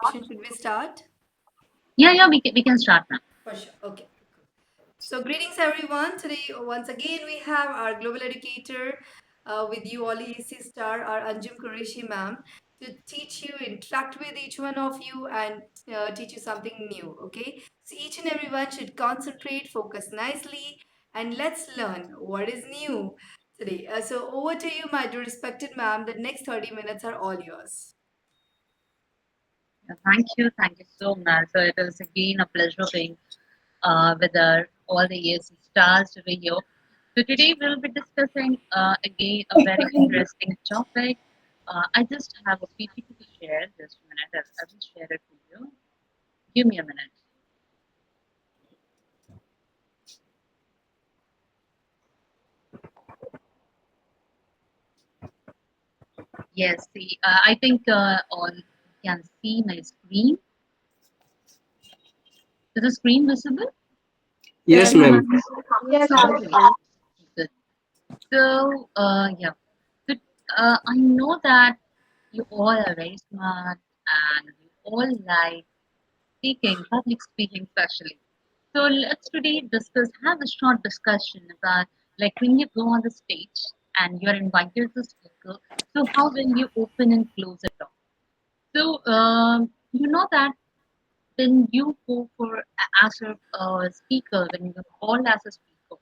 Should we start? Yeah, we can start now. For sure. Okay. So, greetings everyone. Today, once again, we have our global educator with you, all ESC star, our Anjum Qureshi ma'am, to teach you, interact with each one of you, and teach you something new. Okay. So, each and everyone should concentrate, focus nicely, and let's learn what is new today. So, over to you, my dear respected ma'am. The next 30 minutes are all yours. Thank you so much. So it is again a pleasure being with all the ESC stars over here. So today we'll be discussing again a very interesting topic. I just have a PPT to share. Just a minute, I will share it with you. Give me a minute. Yes, see, I think all can see my screen. Is the screen visible? Yes, Yes, Everyone ma'am. on this? Yes, Okay, good. So, yeah. So, I know that you all are very smart and you all like speaking, public speaking especially. So let's today discuss, have a short discussion about like when you go on the stage and you're invited to speaker, so how will you open and close a talk? So you know that when you go for as a speaker, when you're called as a speaker,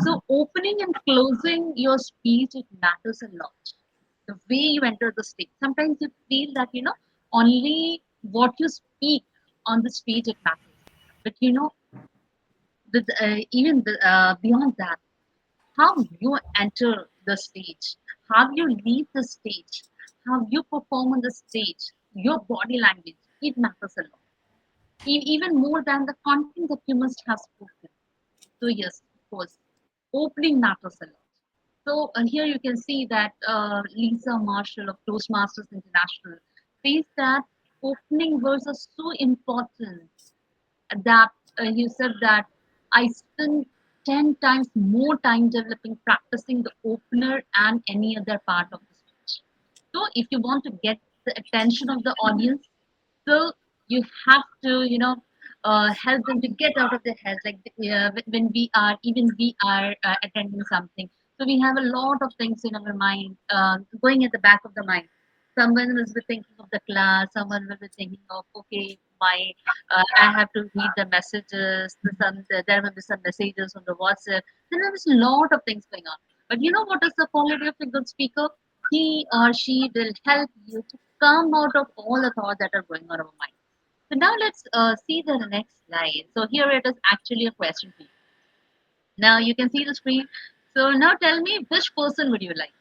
so opening and closing your speech, it matters a lot. The way you enter the stage. Sometimes you feel that, only what you speak on the stage, it matters. But even beyond that, how you enter the stage, how you leave the stage, how you perform on the stage, your body language, it matters a lot. Even more than the content that you must have spoken. So yes, of course, opening matters a lot. So here you can see that Lisa Marshall of Toastmasters International says that opening words are so important that you said that I spend 10 times more time developing practicing the opener and any other part of the speech. So if you want to get the attention of the audience, so you have to, help them to get out of their heads. Like when we are attending something, so we have a lot of things in our mind, going at the back of the mind. Someone will be thinking of the class. Someone will be thinking of, okay, my I have to read the messages. There will be some messages on the WhatsApp. There is a lot of things going on. But you know what is the quality of a good speaker? He or she will help you to come out of all the thoughts that are going on in our mind. So now let's see the next slide. So here it is actually a question for you. Now you can see the screen. So now tell me which person would you like?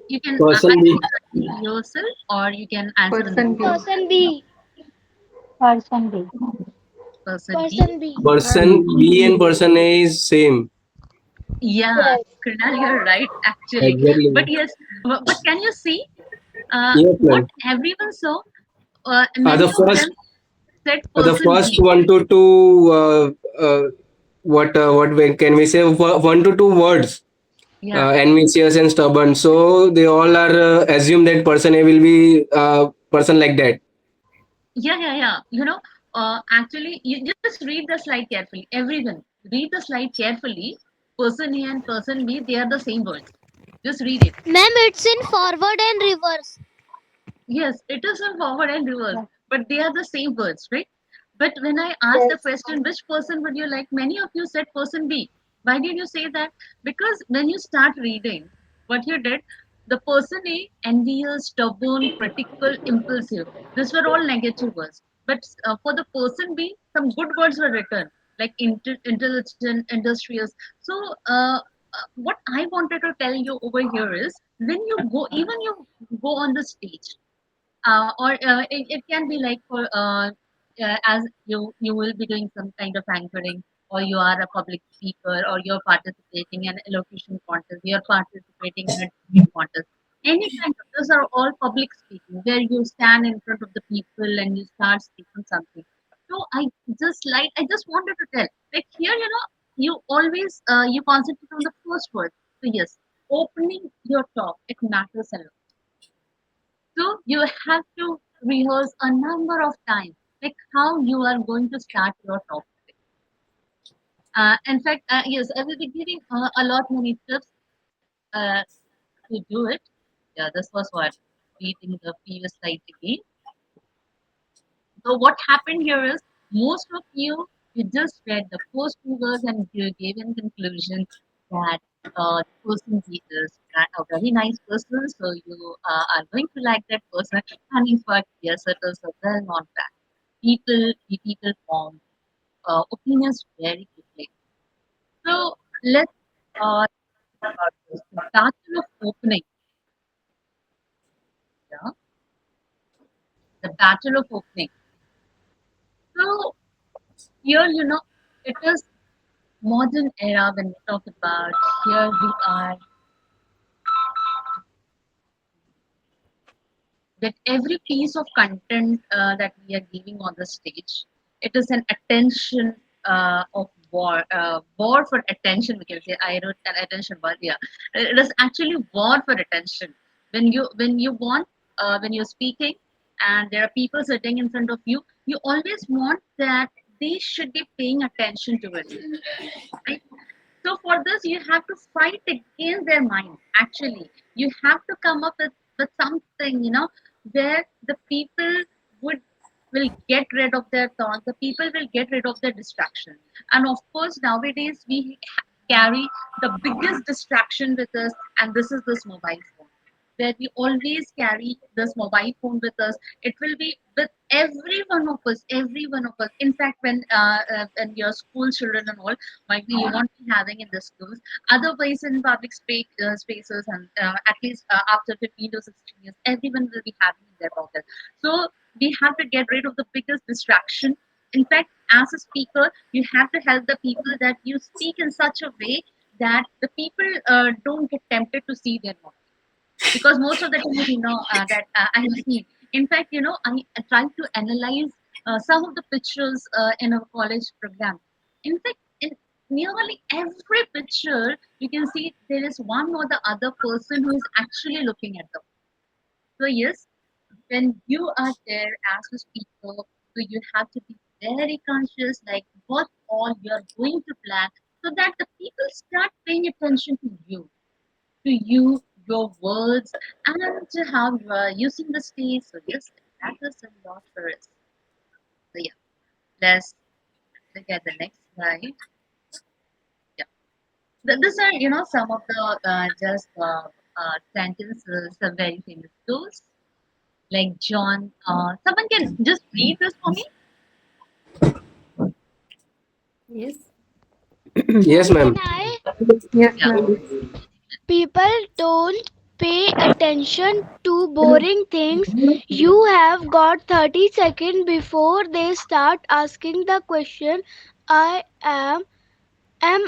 You can Person B. either yourself or you can answer in the person B. Person B. Person B. person B. Person B. Person B and person A is same. Yeah, Yes. Krunal, you're right actually. But Exactly. yes, but can you see Yes, what ma'am. everyone saw? The Many of first, them said the person first B. one to two. Can we say? One to two words. Yeah, Ambitious and stubborn. So they all are assume that person A will be person like that. yeah. Actually, you just read the slide carefully. Everyone, read the slide carefully. Person A and person B, they are the same words. Just read it. Ma'am, it's in forward and reverse. Yes, it is in forward and reverse, Yes. but they are the same words, right? But when I asked the Yes. question, which person would you like? Many of you said person B. Why did you say that? Because when you start reading, what you did, the person A, envious, stubborn, critical, impulsive, these were all negative words. But for the person B, some good words were written, like intelligent, industrious. So, what I wanted to tell you over here is when you go, even you go on the stage, or it can be like for as you will be doing some kind of anchoring, or you are a public speaker, or you're participating in elocution contest, you're participating in a debate contest, any kind of, those are all public speaking where you stand in front of the people and you start speaking something. So I just wanted to tell, like here, you always you concentrate on the first word. So yes, opening your talk, it matters a lot. So you have to rehearse a number of times, like how you are going to start your topic. In fact, yes, I will be giving a lot many tips uh, to do it. Yeah, this was what reading the previous slide again. So what happened here is most of you just read the first two words and you gave in conclusion that the person is a very nice person, so you are going to like that person. And in fact, yes, it is a well-known fact. People form opinions very quickly. So let's talk about this. The battle of opening. Yeah, the battle of opening. So here, it is modern era when we talk about here we are that every piece of content that we are giving on the stage, it is an attention of war for attention, we can say. I wrote an attention word. Yeah, it is actually war for attention. When you want, when you're speaking and there are people sitting in front of you, you always want that they should be paying attention to it, right? So for this, you have to fight against their mind. Actually, you have to come up with something, where the people would will get rid of their thoughts. The people will get rid of their distraction. And of course, nowadays we carry the biggest distraction with us, and this is this mobile phone. Where we always carry this mobile phone with us. It will be with every one of us, every one of us. In fact, when your school children and all, might be you won't be having in the schools. Otherwise, in public spaces, and at least after 15 to 16 years, everyone will be having in their pocket. So we have to get rid of the biggest distraction. In fact, as a speaker, you have to help the people that you speak in such a way that the people don't get tempted to see their mouth, because most of the time that I have seen. In fact, I try to analyze some of the pictures in our college program. In fact, in nearly every picture you can see there is one or the other person who is actually looking at them. So yes, when you are there as a speaker, so you have to be very conscious like what all you are going to plan, so that the people start paying attention to you, your words, and to how you are using the stage. So yes, that is a lot for us. So yeah, let's look at the next slide. Yeah, these are some of the just sentences, some very famous tools like John. Someone can just read this for me. Yes. Yes, Can ma'am. I? Yes, Yeah. ma'am. People don't pay attention to boring things. You have got 30 seconds before they start asking the question, I am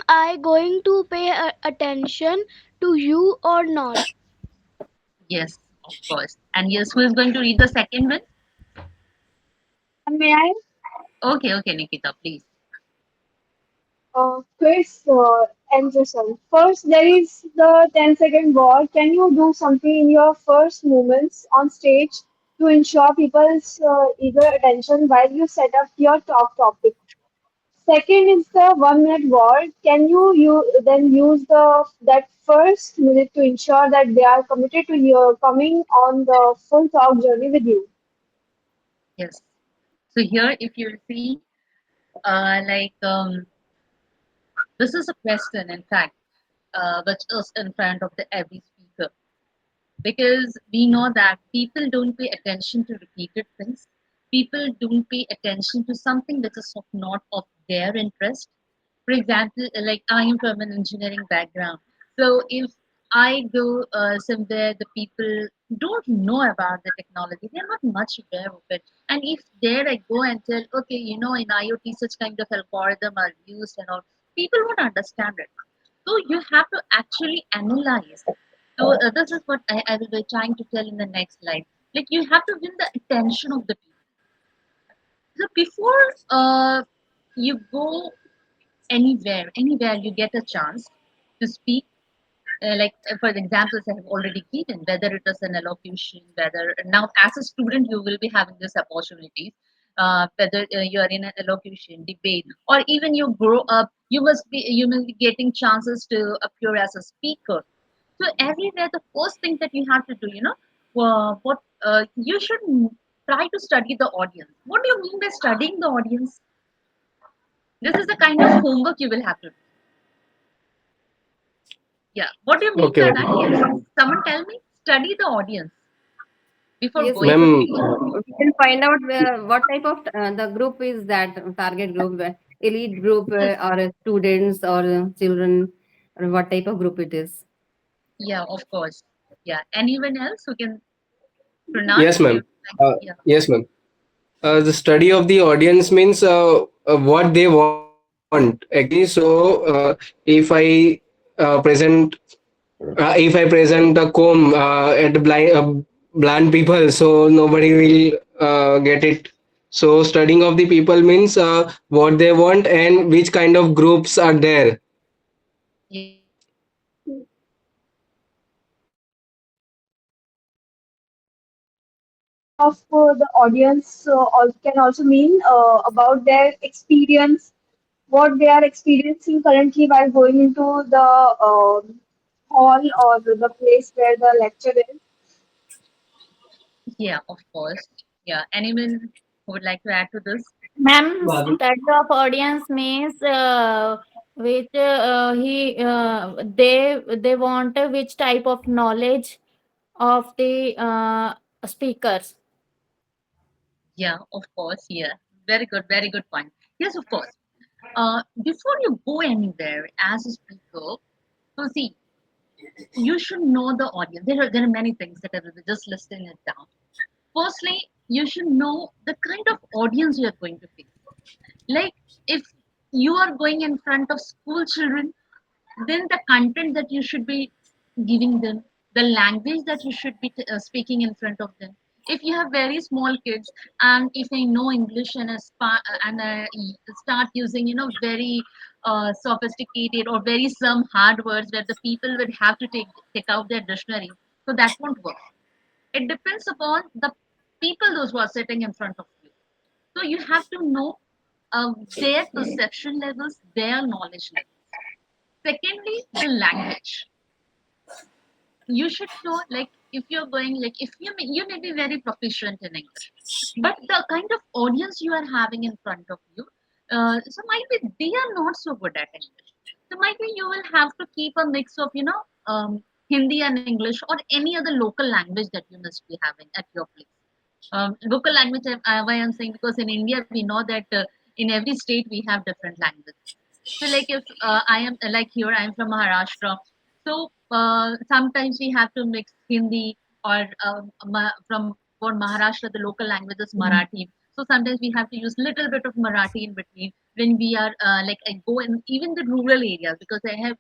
I going to pay attention to you or not? Yes, of course. And yes, who is going to read the second one? May I? Okay, okay, Nikita, please. Chris Anderson. First, there is the 10-second wall. Can you do something in your first moments on stage to ensure people's eager attention while you set up your talk topic? Second is the 1 minute wall. Can you then use that first minute to ensure that they are committed to your coming on the full talk journey with you? Yes. So here, if you see, like this is a question, in fact, which is in front of the every speaker, because we know that people don't pay attention to repeated things. People don't pay attention to something which is not of their interest. For example, like I am from an engineering background, so if I go somewhere, the people don't know about the technology, they're not much aware of it. And if there I go and tell, okay, in IoT such kind of algorithm are used and all, people won't understand it. So you have to actually analyze. So this is what I will be trying to tell in the next slide. Like you have to win the attention of the people. So before you go anywhere you get a chance to speak, For the examples I have already given, whether it is an elocution, whether now as a student you will be having this opportunities, whether you are in an elocution, debate, or even you grow up, you will be getting chances to appear as a speaker. So everywhere, the first thing that you have to do, what you should try to study the audience. What do you mean by studying the audience? This is the kind of homework you will have to do. Yeah. What do you mean by Okay, that? Yes. Someone tell me. Study the audience before Yes, going ma'am. to we speak. we can find out what type of the group is that target group, elite group Yes. or students or children, or what type of group it is. Yeah, of course. Yeah. Anyone else who can pronounce? Yes, Would you ma'am. like? Yeah. Yes, ma'am. The study of the audience means what they want actually. So if I present if I present a comb at blind people, so nobody will get it. So studying of the people means what they want and which kind of groups are there. Yeah, of course. Yeah. Study of the audience can also mean about their experience, what they are experiencing currently while going into the hall or the place where the lecture is. Yeah, of course. Yeah. Anyone who would like to add to this? Ma'am, study of audience means which they want which type of knowledge of the speakers. Yeah, of course. Yeah. Very good. Very good point. Yes, of course. Before you go anywhere as a speaker, so see, you should know the audience. There are many things that I will be just listing it down. Firstly, you should know the kind of audience you are going to face. Like if you are going in front of school children, then the content that you should be giving them, the language that you should be speaking in front of them. If you have very small kids and if they know English and start using very sophisticated or very some hard words where the people would have to take out their dictionary, so that won't work. It depends upon the people those who are sitting in front of you. So you have to know their perception levels, their knowledge levels. Secondly, the language. You should know, like, if you're going, like, if you may be very proficient in English, but the kind of audience you are having in front of you, so might be they are not so good at English. So might be you will have to keep a mix of, Hindi and English or any other local language that you must be having at your place. Local language, why I'm saying, because in India we know that in every state we have different languages. So, like if I am like here, I am from Maharashtra. So sometimes we have to mix Hindi or from for Maharashtra, the local language is Marathi. So sometimes we have to use little bit of Marathi in between when we are like I go in even the rural areas because I have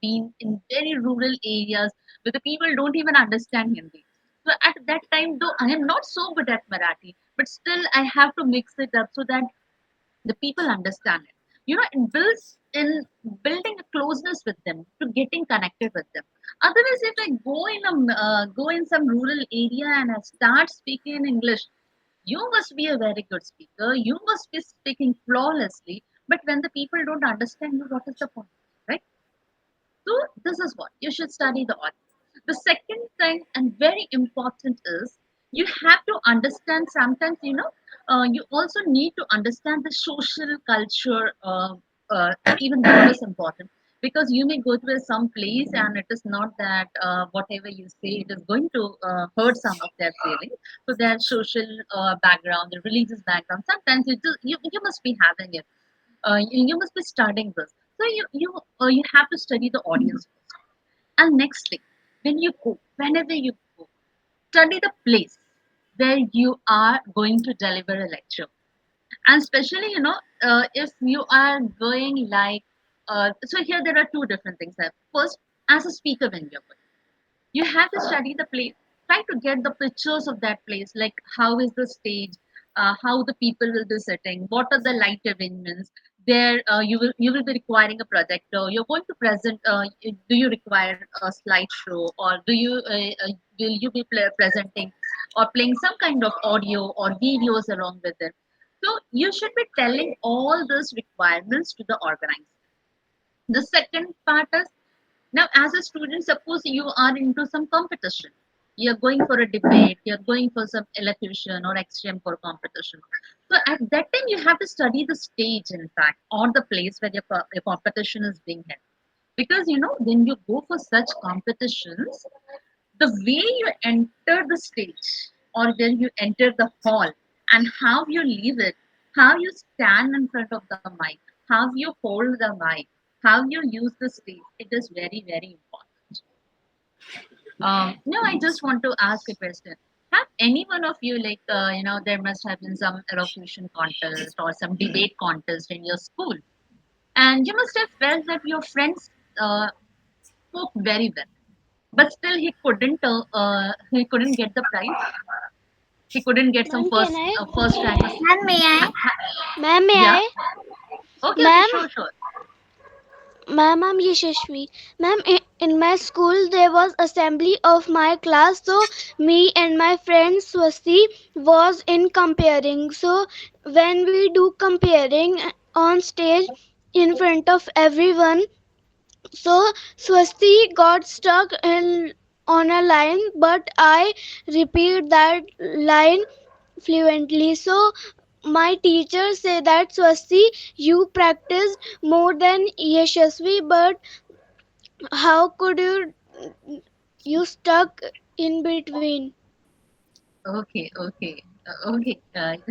been in very rural areas where the people don't even understand Hindi. So at that time, though I am not so good at Marathi, but still I have to mix it up so that the people understand it. It builds in building a closeness with them to getting connected with them. Otherwise, if I go in some rural area and I start speaking in English, you must be a very good speaker, you must be speaking flawlessly, but when the people don't understand you, what is the point, right? So this is what you should study the audience. The second thing and very important is you have to understand sometimes, you also need to understand the social culture. Even that is important because you may go to some place and it is not that whatever you say it is going to hurt some of their feelings. So their social background, their religious background, sometimes you must be having it. You must be studying this. So you have to study the audience first. And nextly, whenever you go, study the place where you are going to deliver a lecture. And especially, if you are going like, so here there are two different things. First, as a speaker when you're going, you have to study the place, try to get the pictures of that place, like how is the stage, how the people will be sitting, what are the light arrangements, there you will be requiring a projector. You're going to present. Do you require a slideshow, or will you be presenting or playing some kind of audio or videos along with it? So you should be telling all those requirements to the organizer. The second part is, now as a student, suppose you are into some competition. You're going for a debate, you're going for some elocution or XM for competition. So at that time, you have to study the stage, in fact, or the place where your competition is being held. Because when you go for such competitions, the way you enter the stage or when you enter the hall and how you leave it, how you stand in front of the mic, how you hold the mic, how you use the stage, it is very, very important. Now, I just want to ask a question. Have any one of you, like, there must have been some elocution contest or some debate contest in your school, and you must have felt that your friends spoke very well, but still he couldn't get the prize. He couldn't get some Ma'am, can I? first rank. Ma'am, may I? Ma'am, may Yeah. I? Okay. Okay. Ma'am, Sure. Sure. ma'am, I'm Yashashvi. Ma'am, in my school there was assembly of my class, so me and my friend Swasti was in comparing. So when we do comparing on stage in front of everyone, so Swasti got stuck in on a line, but I repeat that line fluently. So my teacher say that Swasti, you practiced more than Yashasvi, but how could you stuck in between? Okay. Okay. Okay.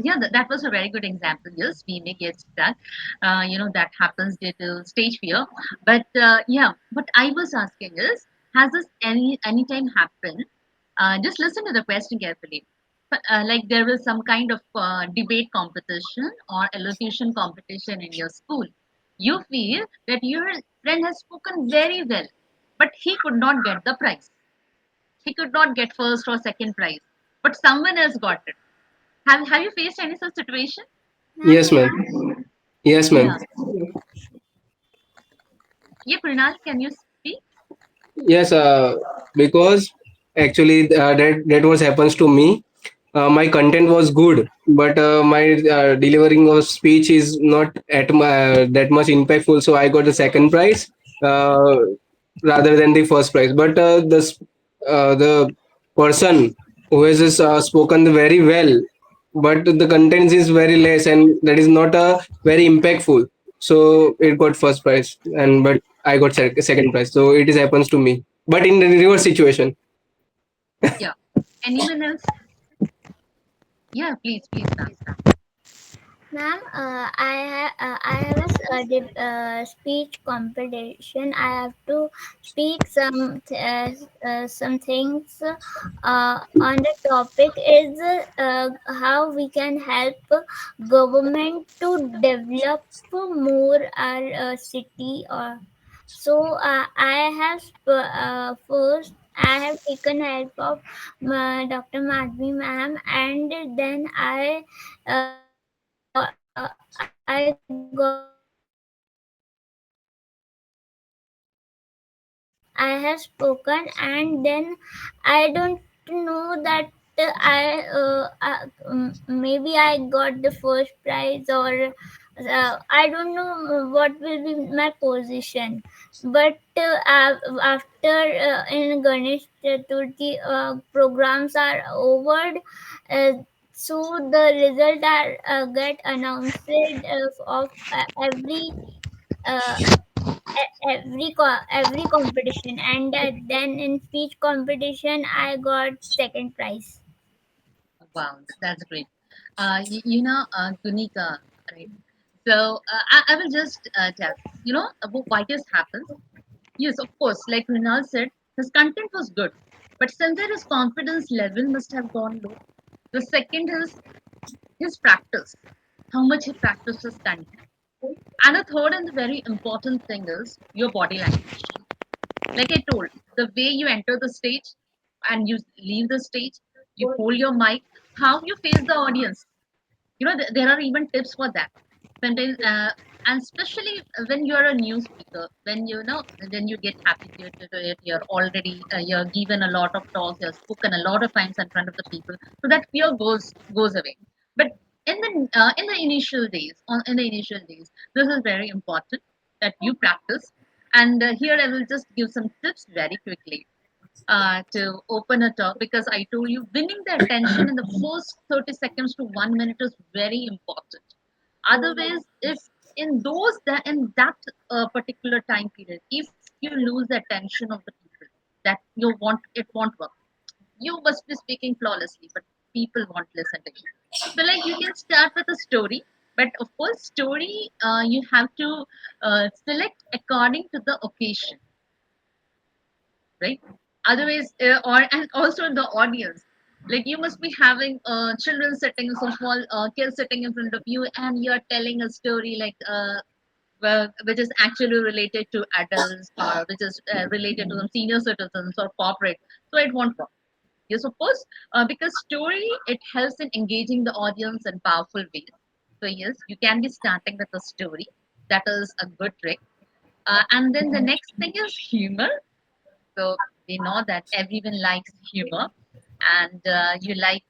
Yeah, that was a very good example. Yes, we may get stuck. That happens due to stage fear. But yeah, what I was asking is, has this any time happened? Just listen to the question carefully. Like there was some kind of debate competition or elocution competition in your school. You feel that your friend has spoken very well, but he could not get the prize. He could not get first or second prize, but someone else got it. Have you faced any such situation? Ma'am, Yes, may ma'am. I? Yes, ma'am. Yeah. Yeah, Krunal, can you speak? Yes, because actually that was happens to me. My content was good, but my delivering of speech is not that much impactful. So I got the second prize uh, rather than the first prize. But the person who has spoken very well, but the content is very less, and that is not very impactful. So it got first prize, and but I got second prize. So it is happens to me, but in the reverse situation. Yeah. Anyone else? Yeah, please, please, ma'am. Ma'am, I have a speech competition. I have to speak some things on the topic is how we can help government to develop more our city. Or so I have first I have taken help of Dr. Madhvi ma'am, and then I got I have spoken, and then I don't know that maybe I got the first prize, or I don't know what will be my position. But after in Ganesh Chaturthi programs are over, uh, so the result are get announced of every uh, every competition, and then in speech competition I got second prize. Wow, that's great. Gunika, right? So I will just tell about why this happens. Yes, of course, like Rinal said, his content was good, but somewhere his confidence level must have gone low. The second is his practice, how much he practiced his content. And the third and the very important thing is your body language. Like I told, the way you enter the stage and you leave the stage, you hold your mic, how you face the audience. There are even tips for that. Sometimes And especially when you're a new speaker, when you know, when you get habituated to it, you're already you're given a lot of talks, you've spoken a lot of times in front of the people, so that fear goes away. But in the initial days, in the initial days, this is very important that you practice. And here I will just give some tips very quickly to open a talk, because I told you winning the attention in the first 30 seconds to 1 minute is very important. Otherwise, if in that particular time period, if you lose the attention of the people, that you want, it won't work. You must be speaking flawlessly, but people won't listen to you. So, like, you can start with a story, but of course, story you have to select according to the occasion, right? Otherwise, or and also the audience, like you must be having children sitting, some small kids sitting in front of you, and you're telling a story like well, which is actually related to adults, or which is related to some senior citizens or corporate, so it won't work. Yes, of course, because story, it helps in engaging the audience in powerful ways. So yes, you can be starting with a story. That is a good trick. And then the next thing is humor. So we know that everyone likes humor, and you like,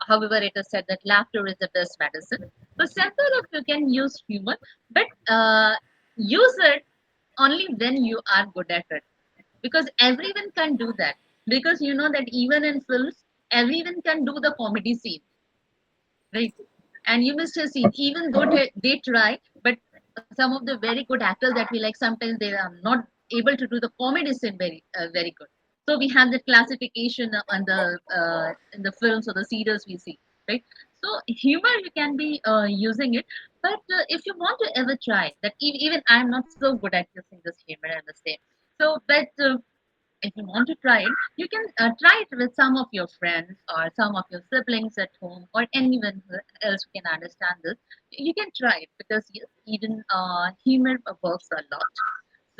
however, it is said that laughter is the best medicine. So simple, if you can use humor, but use it only when you are good at it, because everyone can do that. Because you know that even in films, everyone can do the comedy scene, right? And you must have seen, even though they try, but some of the very good actors that we like, sometimes they are not able to do the comedy scene very good. So we have the classification on the in the films or the series we see, right? So humor, you can be using it, but if you want to ever try that, even I'm not so good at using this humor, I must say. So, but if you want to try it, you can try it with some of your friends or some of your siblings at home, or anyone else who can understand this. You can try it, because yes, even humor works a lot.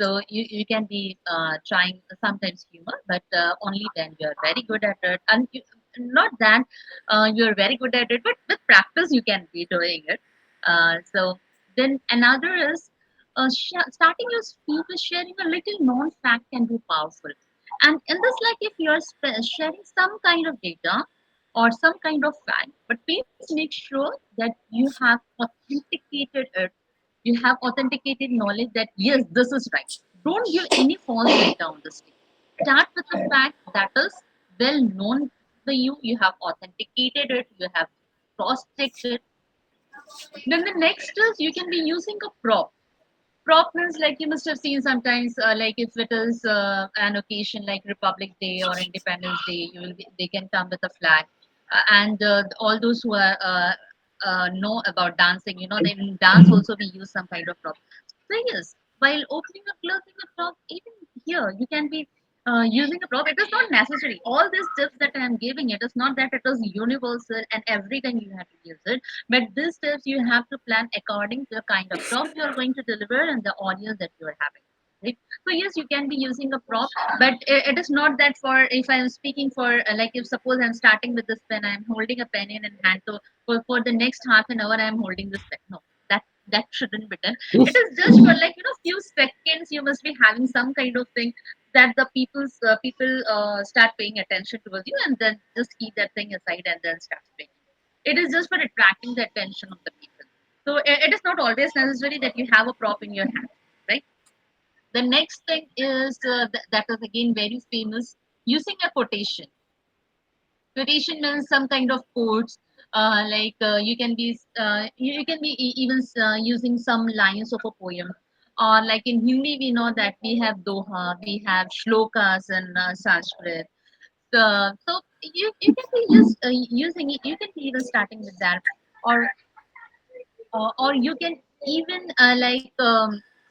So you can be trying sometimes humor, but only when you're very good at it. And not that you're very good at it, but with practice you can be doing it. So then another is starting your speech with sharing a little known fact can be powerful. And in this, like, if you're sharing some kind of data or some kind of fact, but please make sure that you have authenticated it. You have authenticated knowledge that yes, this is right. Don't give any false data on the stage. Start with the fact that is well known by you. You have authenticated it. You have cross-checked it. Then the next is you can be using a prop. Prop means, like, you must have seen sometimes, like if it is an occasion like Republic Day or Independence Day, they can come with a flag, and all those who are know about dancing, you know, they in dance also we use some kind of prop. So yes, while opening or closing a prop, even here you can be using a prop. It is not necessary. All these tips that I am giving, it is not that it is universal and every time you have to use it, but these tips you have to plan according to the kind of prop you are going to deliver and the audience that you are having. Right? So yes, you can be using a prop, but it is not that for if I am speaking for like if suppose I'm starting with this pen, I'm holding a pen in hand. So for the next half an hour, I'm holding this pen. No, that shouldn't be done. It is just for, like, few seconds. You must be having some kind of thing that the people start paying attention towards you, and then just keep that thing aside and then start speaking. It is just for attracting the attention of the people. So it is not always necessary that you have a prop in your hand, right? The next thing is that is again very famous, using a quotation. Quotation means some kind of quotes, like you can be even using some lines of a poem, or like in Hindi we know that we have doha, we have shlokas in Sanskrit. So you can be using it. You can be even starting with that, or you can even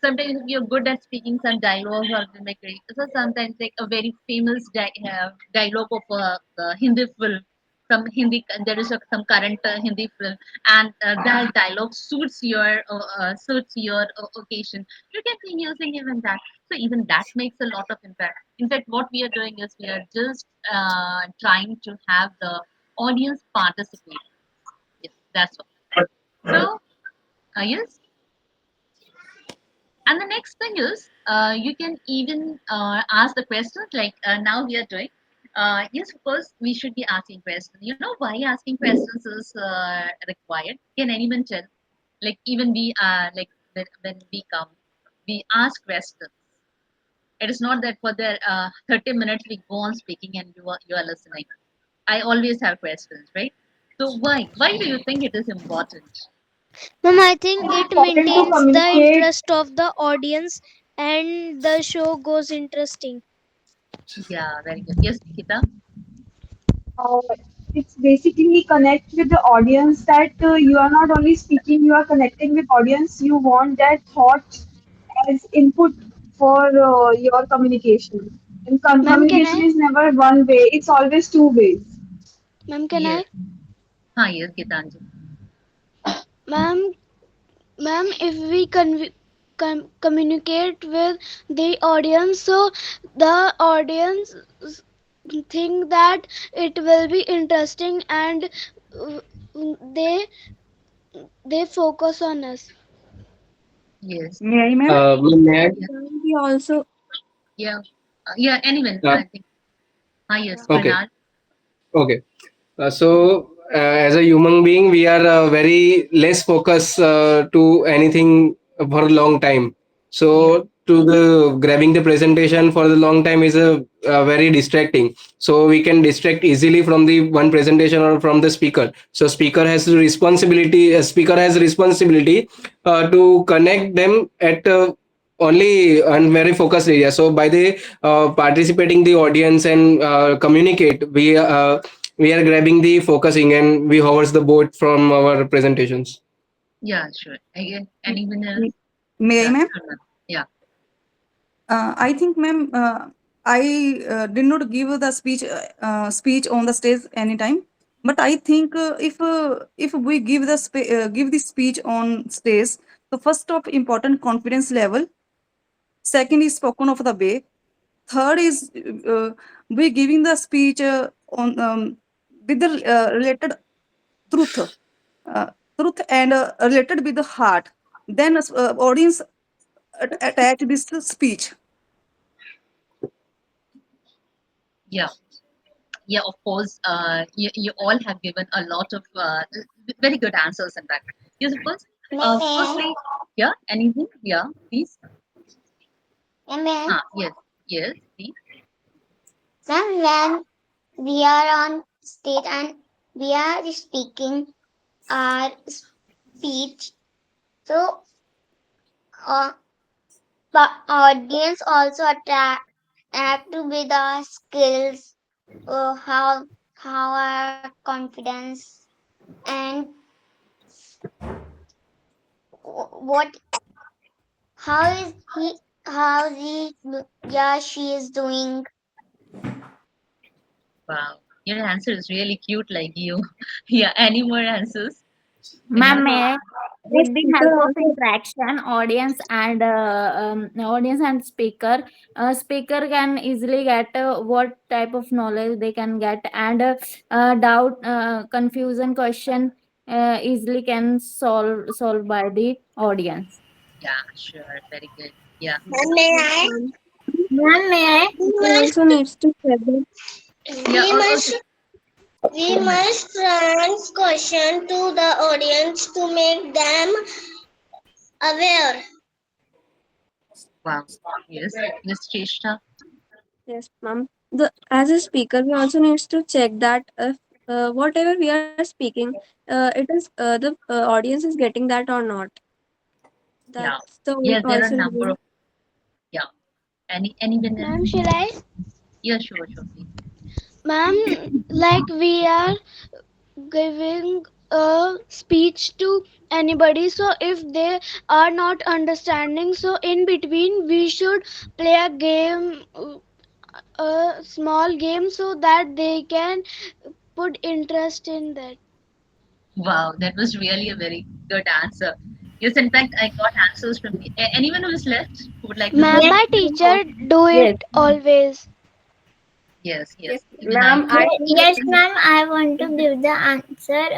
sometimes if you're good at speaking some dialogues or mimicry. So sometimes like a very famous dialogue of a Hindi film, some Hindi, there is some current Hindi film, and that dialogue suits your occasion. You can be using even that. So even that makes a lot of impact. In fact, what we are doing is we are just trying to have the audience participate. Yes, that's all. So yes. And the next thing is, you can even ask the questions like now we are doing. Yes, of course, we should be asking questions. You know why asking questions is required? Can anyone tell? Like even we like when we come, we ask questions. It is not that for the 30 minutes we go on speaking and you are listening. I always have questions, right? So why? Why do you think it is important? Ma'am, I think It's it important to maintains the communicate. interest of the audience and the show goes interesting. Yeah, very good. Yes, Nikita. Uh, it's basically connect with the audience that you are not only speaking, you are connecting with audience. You want that thought as input for your communication. And Ma'am, can communication I? is never one way; it's always two ways. Ma'am, can Yes. I? Yes, Gitanjali. Ma'am, ma'am, if we communicate with the audience, so the audience think that it will be interesting and uh, they they focus on us. Yes. May I, ma'am? May I? Yeah. We also. Yeah. Yeah. Anyone, Uh, I think. Yes, okay. Bernard. Okay. As a human being, we are very less focused to anything for a long time. Yeah. So, to the grabbing the presentation for the long time is a very distracting. So, we can distract easily from the one presentation or from the speaker. So, speaker has the responsibility. A speaker has responsibility to connect them at only on very focused area. So, by the participating the audience and communicate, we are grabbing the focusing and we hovers the board from our presentations. Yeah, sure. Again, anyone else? May may I, Yeah. ma'am? Sure, yeah. I think, ma'am, I did not give the speech on the stage anytime. But I think if we give give the speech on stage, the first of important confidence level, second is spoken of the way, third is we giving the speech on with the related truth, uh, truth and related with the heart. Then audience attach this to speech. Yeah. Yeah, of course. You all have given a lot of very good answers in fact. Yes, of course. Ma'am, Firstly, yeah, anything? Yeah, please. ma'am, Yes, yes, please. when we are on stage and we are speaking our speech, so uh, the audience also act with our skills, how our confidence and what how is he how he yeah she is doing. Wow, your answer is really cute, like you. Yeah, any more answers, Ma'am, anyone? may I? The With the speaker help of also. interaction, audience and speaker, speaker can easily get what type of knowledge they can get, and doubt, confusion, question easily can solve by the audience. Yeah, sure, very good. Yeah, Ma'am, may Yes, I? ma'am. Ma'am, may I? Speaker also needs to say that. yeah. We must Okay, we go ahead. must trans question to the audience to make them aware. Wow. Yes, Miss Cheshta. Yes, ma'am. The as a speaker, we also needs to check that if whatever we are speaking, it is the audience is getting that or not. Yeah. That's the Yes, there are a also number reason. of, yeah. Anyone else? Ma'am, shall I? Yeah, sure, sure, please. Ma'am, like we are giving a speech to anybody, so if they are not understanding, so in between we should play a game, a small game, so that they can put interest in that. Wow, that was really a very good answer. Yes, in fact, I got answers from the, anyone who is left who would like to Ma'am, say? Yes, my teacher ma'am. do Yes, it always. Yes, yes, yes. Even I. ma'am. I think Yes, ma'am. I want to give the answer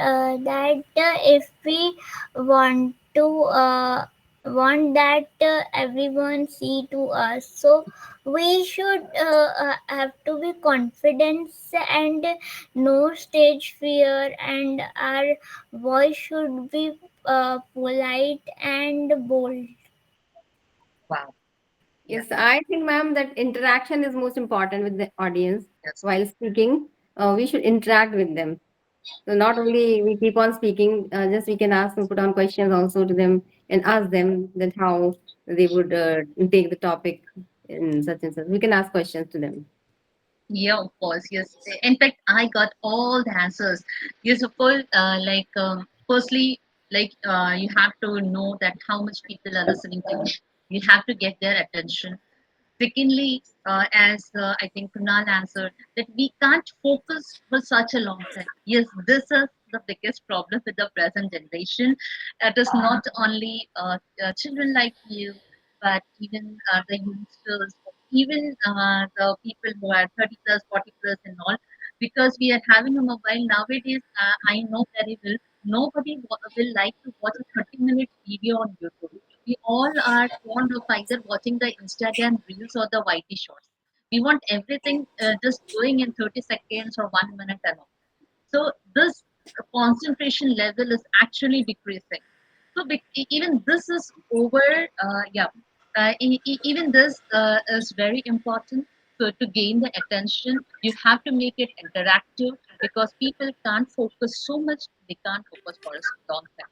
that if we want to want that everyone see to us. So we should have to be confident and no stage fear, and our voice should be polite and bold. Wow. Yeah. Yes, I think, ma'am, that interaction is most important with the audience Yes. while speaking. We should interact with them. So not only we keep on speaking, just we can ask and put on questions also to them and ask them that how they would take the topic in such and such. We can ask questions to them. Yeah, of course. Yes. In fact, I got all the answers. Yes, of course. Firstly, you have to know that how much people are listening to you. You have to get their attention. Secondly, as I think Kunal answered, that we can't focus for such a long time. Yes, this is the biggest problem with the present generation. It is not only children like you, but even the youngsters, even the people who are 30 plus, 40 plus, and all. Because we are having a mobile nowadays, I know very well. Nobody will like to watch a 30-minute video on YouTube. We all are fond of either watching the Instagram reels or the YT shorts. We want everything just going in 30 seconds or 1 minute and all. So this concentration level is actually decreasing. So even this is over. Yeah, even this is very important. So to gain the attention, you have to make it interactive because people can't focus so much. They can't focus for a long time.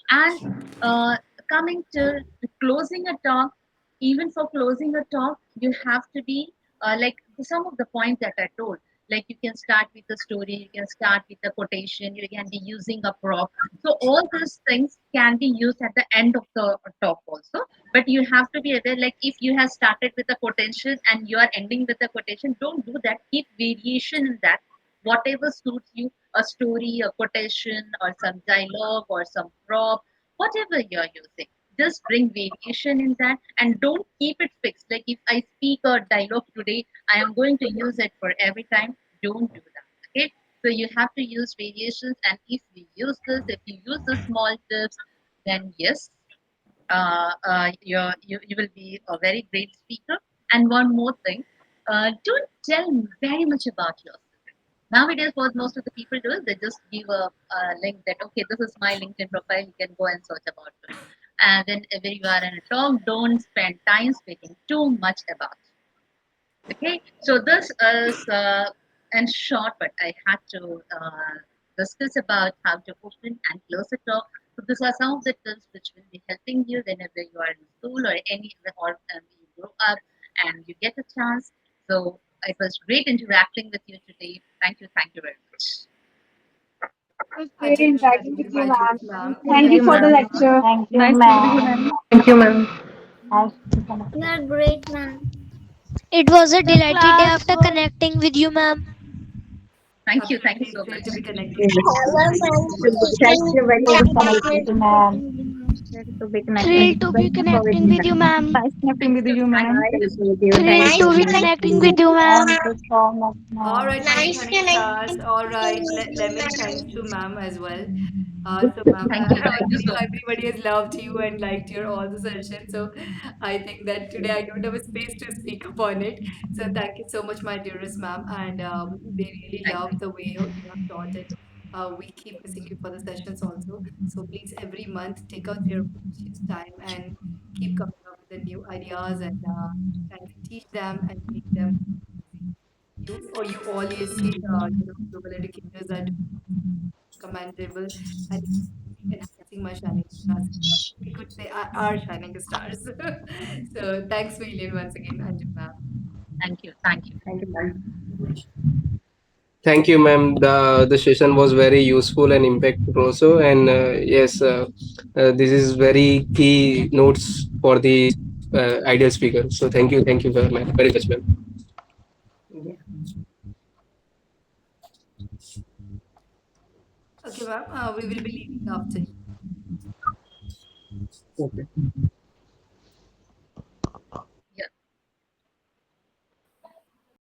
And uh, coming to closing a talk, even for closing a talk, you have to be like some of the points that I told. Like you can start with the story, you can start with the quotation, you can be using a prop. So all those things can be used at the end of the talk also. But you have to be aware, like if you have started with a quotation and you are ending with a quotation, don't do that. Keep variation in that. Whatever suits you, a story, a quotation, or some dialogue, or some prop, whatever you're using. Just bring variation in that and don't keep it fixed. Like if I speak a dialogue today, I am going to use it for every time. Don't do that. Okay. So you have to use variations, and if we use this, if you use the small tips, then yes, you will be a very great speaker. And one more thing, don't tell very much about yourself. Nowadays, what most of the people do is they just give a link that, okay, this is my LinkedIn profile, you can go and search about it. And then whenever you are in a talk, don't spend time speaking too much about it. Okay, so this is in short, but I had to discuss about how to open and close a talk. So these are some of the tips which will be helping you whenever you are in school or any or you grow up and you get a chance. So it was great interacting with you today. Thank you very much. It was great Again, interacting thank with you, you, Anjum ma'am. ma'am. Thank Thank you you, for the ma'am. lecture. Thank you, nice speaking with you, ma'am. Thank you, ma'am. Nice to connect. You are great, man. It was a The delighted day class after was connecting with you, ma'am. Thank you Absolutely so thrilled to much. be connecting with you, ma'am. Yes. Thank you so much. Thank you very Nice much. to connect with you, ma'am. Ready to be connecting. Thrilled Thank to you be very much for connecting waiting with you, time. ma'am. Nice connecting Thank with you. you, Thank ma'am. you. Nice to meet you. Thank Thrilled you. to be Nice to connecting meet with you. you, ma'am. Thank you so much, All ma'am. right, my nice shining stars. connecting All with right, let me you, thanks to ma'am as well. So, ma'am, Thank you. Thank you you so know, much. everybody has loved you and liked your all the sessions. So, I think that today I don't have a space to speak upon it. So, thank you so much, my dearest ma'am. And they really Thank love you. the way you have taught it. We keep missing you for the sessions also. So, please, every month, take out your precious time and keep coming up with the new ideas and trying to teach them and make them you or you all ESC, global educators are commendable and enhancing my shining stars. We could say our shining stars. So thanks million once again, Anjum ma'am. Thank you. Thank you. Thank you, ma'am. Thank you, ma'am. The session was very useful and impactful also. And yes, this is very key notes for the ideal speaker. So thank you very much, ma'am. Yeah. Okay, ma'am. We will be leaving after Okay.